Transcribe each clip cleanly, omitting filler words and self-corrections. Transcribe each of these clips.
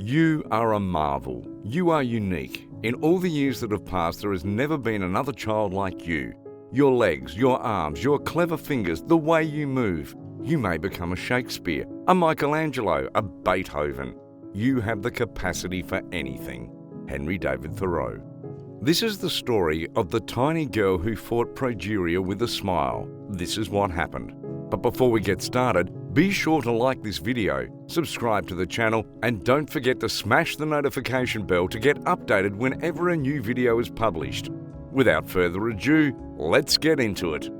You are a marvel. You are unique. In all the years that have passed, there has never been another child like you. Your legs, your arms, your clever fingers, the way you move. You may become a Shakespeare, a Michelangelo, a Beethoven. You have the capacity for anything. Henry David Thoreau. This is the story of the tiny girl who fought Progeria with a smile. This is what happened. But before we get started, be sure to like this video, subscribe to the channel, and don't forget to smash the notification bell to get updated whenever a new video is published. Without further ado, let's get into it.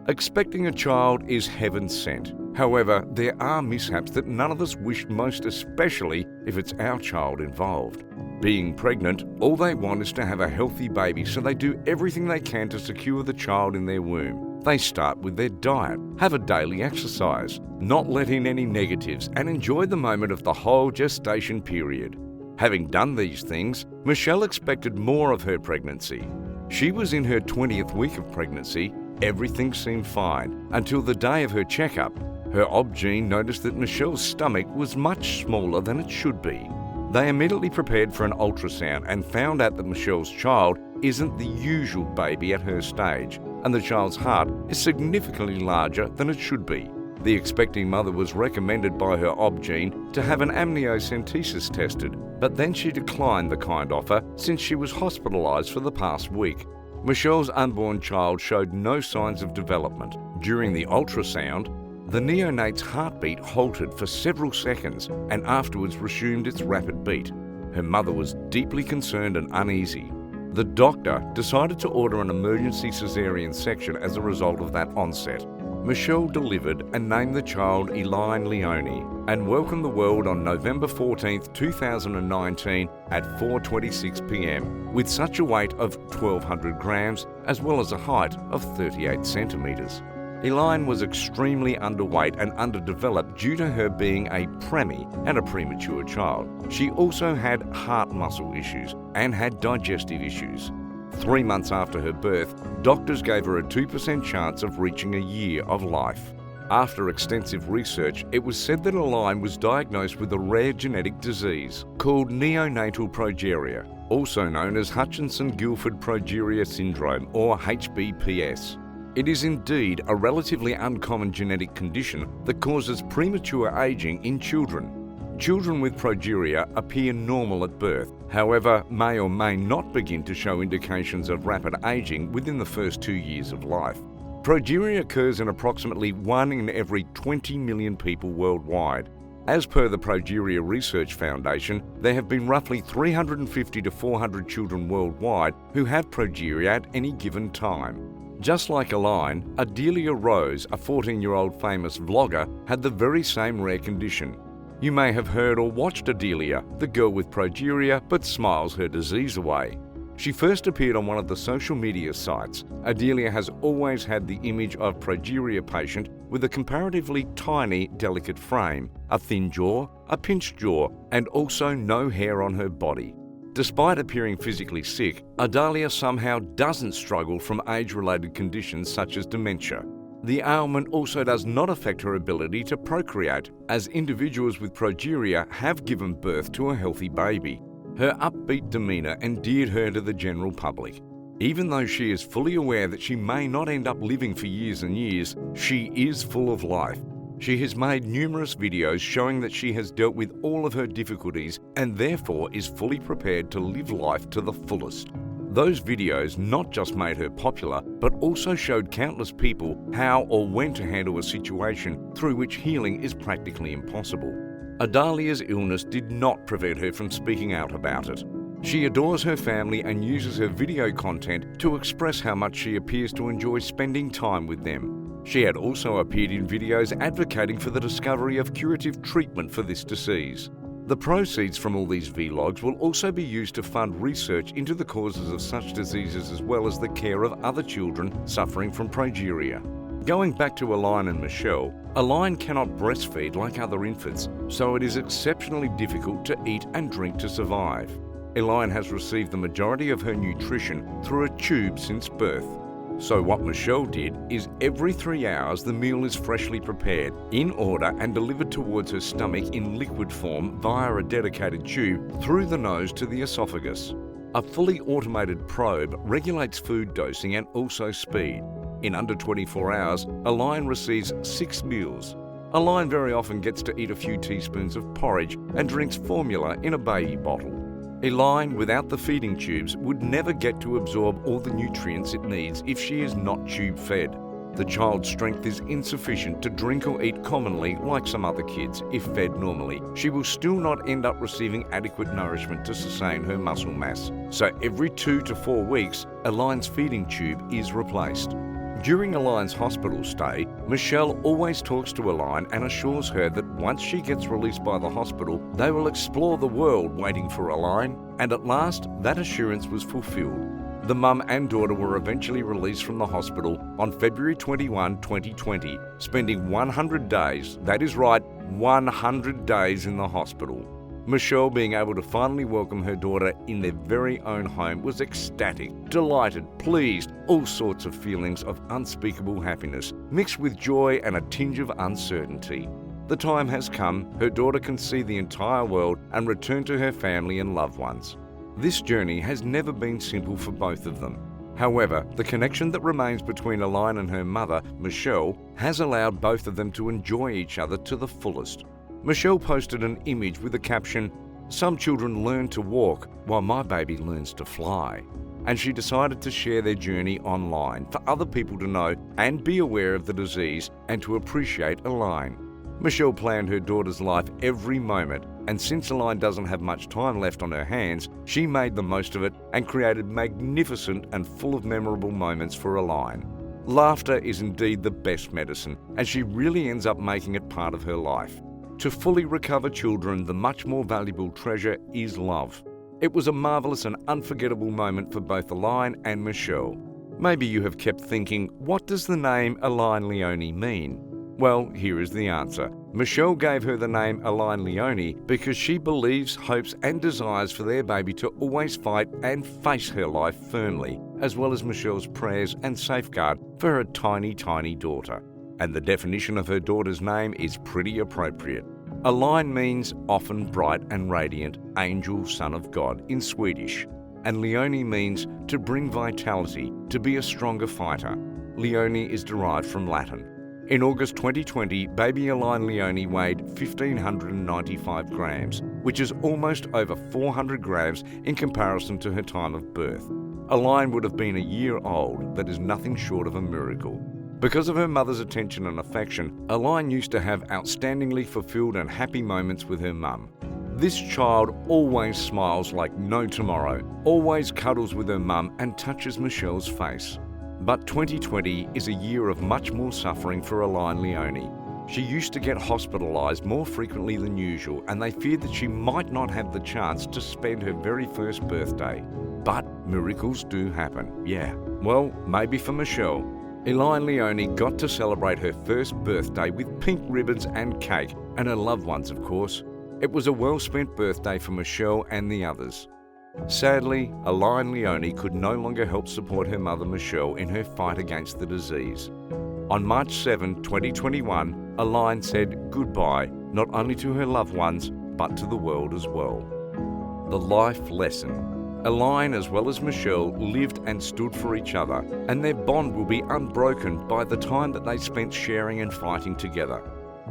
Expecting a child is heaven sent. However, there are mishaps that none of us wish most, especially if it's our child involved. Being pregnant, all they want is to have a healthy baby, so they do everything they can to secure the child in their womb. They start with their diet, have a daily exercise, not let in any negatives, and enjoy the moment of the whole gestation period. Having done these things, Michelle expected more of her pregnancy. She was in her 20th week of pregnancy. Everything seemed fine until the day of her checkup. Her OB-GYN noticed that Michelle's stomach was much smaller than it should be. They immediately prepared for an ultrasound and found out that Michelle's child isn't the usual baby at her stage, and the child's heart is significantly larger than it should be. The expecting mother was recommended by her OB-GYN to have an amniocentesis tested, but then she declined the kind offer since she was hospitalized for the past week. Michelle's unborn child showed no signs of development. During the ultrasound, the neonate's heartbeat halted for several seconds and afterwards resumed its rapid beat. Her mother was deeply concerned and uneasy. The doctor decided to order an emergency cesarean section as a result of that onset. Michelle delivered and named the child Elaine Leone and welcomed the world on November 14, 2019 at 4:26 p.m. with such a weight of 1,200 grams as well as a height of 38 centimeters. Elaine was extremely underweight and underdeveloped due to her being a preemie and a premature child. She also had heart muscle issues and had digestive issues. 3 months after her birth, doctors gave her a 2% chance of reaching a year of life. After extensive research, it was said that Elaine was diagnosed with a rare genetic disease called neonatal progeria, also known as Hutchinson-Gilford progeria syndrome or HBPS. It is indeed a relatively uncommon genetic condition that causes premature aging in children. Children with progeria appear normal at birth, however, may or may not begin to show indications of rapid aging within the first 2 years of life. Progeria occurs in approximately 1 in every 20 million people worldwide. As per the Progeria Research Foundation, there have been roughly 350 to 400 children worldwide who have progeria at any given time. Just like Elaine, Adelia Rose, a 14-year-old famous vlogger, had the very same rare condition. You may have heard or watched Adelia, the girl with progeria but smiles her disease away. She first appeared on one of the social media sites. Adelia has always had the image of progeria patient with a comparatively tiny, delicate frame, a thin jaw, a pinched jaw, and also no hair on her body. Despite appearing physically sick, Adelia somehow doesn't struggle from age-related conditions such as dementia. The ailment also does not affect her ability to procreate, as individuals with progeria have given birth to a healthy baby. Her upbeat demeanor endeared her to the general public. Even though she is fully aware that she may not end up living for years and years, she is full of life. She has made numerous videos showing that she has dealt with all of her difficulties and therefore is fully prepared to live life to the fullest. Those videos not just made her popular, but also showed countless people how or when to handle a situation through which healing is practically impossible. Adalia's illness did not prevent her from speaking out about it. She adores her family and uses her video content to express how much she appears to enjoy spending time with them. She had also appeared in videos advocating for the discovery of curative treatment for this disease. The proceeds from all these vlogs will also be used to fund research into the causes of such diseases as well as the care of other children suffering from progeria. Going back to Elaine and Michelle, Elaine cannot breastfeed like other infants, so it is exceptionally difficult to eat and drink to survive. Elaine has received the majority of her nutrition through a tube since birth. So what Michelle did is every 3 hours the meal is freshly prepared, in order and delivered towards her stomach in liquid form via a dedicated tube through the nose to the esophagus. A fully automated probe regulates food dosing and also speed. In under 24 hours, a lion receives 6 meals. A lion very often gets to eat a few teaspoons of porridge and drinks formula in a baby bottle. A lion without the feeding tubes would never get to absorb all the nutrients it needs if she is not tube-fed. The child's strength is insufficient to drink or eat commonly like some other kids. If fed normally, she will still not end up receiving adequate nourishment to sustain her muscle mass. So every 2 to 4 weeks, a lion's feeding tube is replaced. During a lion's hospital stay, Michelle always talks to a lion and assures her that once she gets released by the hospital, they will explore the world waiting for a lion, and at last, that assurance was fulfilled. The mum and daughter were eventually released from the hospital on February 21, 2020, spending 100 days, that is right, 100 days in the hospital. Michelle being able to finally welcome her daughter in their very own home was ecstatic, delighted, pleased, all sorts of feelings of unspeakable happiness, mixed with joy and a tinge of uncertainty. The time has come, her daughter can see the entire world and return to her family and loved ones. This journey has never been simple for both of them. However, the connection that remains between a lion and her mother, Michelle, has allowed both of them to enjoy each other to the fullest. Michelle posted an image with the caption, "Some children learn to walk while my baby learns to fly." And she decided to share their journey online for other people to know and be aware of the disease and to appreciate a lion. Michelle planned her daughter's life every moment, and since Aline doesn't have much time left on her hands, she made the most of it and created magnificent and full of memorable moments for Aline. Laughter is indeed the best medicine, and she really ends up making it part of her life. To fully recover children, the much more valuable treasure is love. It was a marvellous and unforgettable moment for both Aline and Michelle. Maybe you have kept thinking, what does the name Aline Leone mean? Well, here is the answer. Michelle gave her the name Aline Leone because she believes, hopes and desires for their baby to always fight and face her life firmly, as well as Michelle's prayers and safeguard for her tiny, tiny daughter. And the definition of her daughter's name is pretty appropriate. Aline means often bright and radiant, angel, son of God in Swedish. And Leone means to bring vitality, to be a stronger fighter. Leone is derived from Latin. In August 2020, baby Aline Leone weighed 1,595 grams, which is almost over 400 grams in comparison to her time of birth. Aline would have been a year old, that is nothing short of a miracle. Because of her mother's attention and affection, Aline used to have outstandingly fulfilled and happy moments with her mum. This child always smiles like no tomorrow, always cuddles with her mum and touches Michelle's face. But 2020 is a year of much more suffering for Aline Leone. She used to get hospitalised more frequently than usual, and they feared that she might not have the chance to spend her very first birthday. But miracles do happen, yeah. Well, maybe for Michelle. Aline Leone got to celebrate her first birthday with pink ribbons and cake, and her loved ones, of course. It was a well-spent birthday for Michelle and the others. Sadly, Aline Leone could no longer help support her mother Michelle in her fight against the disease. On March 7, 2021, Aline said goodbye, not only to her loved ones, but to the world as well. The life lesson. Aline, as well as Michelle, lived and stood for each other, and their bond will be unbroken by the time that they spent sharing and fighting together.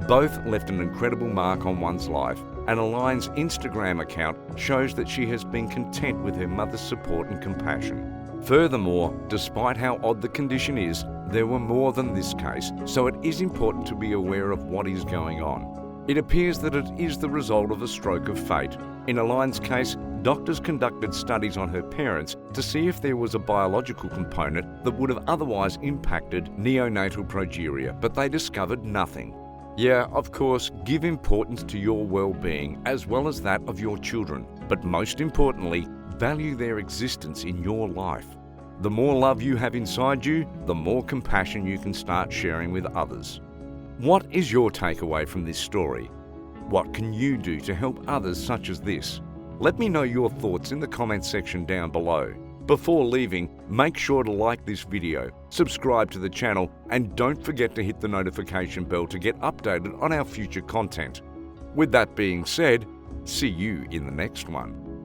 Both left an incredible mark on one's life, and Aline's Instagram account shows that she has been content with her mother's support and compassion. Furthermore, despite how odd the condition is, there were more than this case, so it is important to be aware of what is going on. It appears that it is the result of a stroke of fate. In Aline's case, doctors conducted studies on her parents to see if there was a biological component that would have otherwise impacted neonatal progeria, but they discovered nothing. Yeah, of course, give importance to your well-being as well as that of your children, but most importantly, value their existence in your life. The more love you have inside you, the more compassion you can start sharing with others. What is your takeaway from this story? What can you do to help others such as this? Let me know your thoughts in the comments section down below. Before leaving, make sure to like this video, subscribe to the channel, and don't forget to hit the notification bell to get updated on our future content. With that being said, see you in the next one.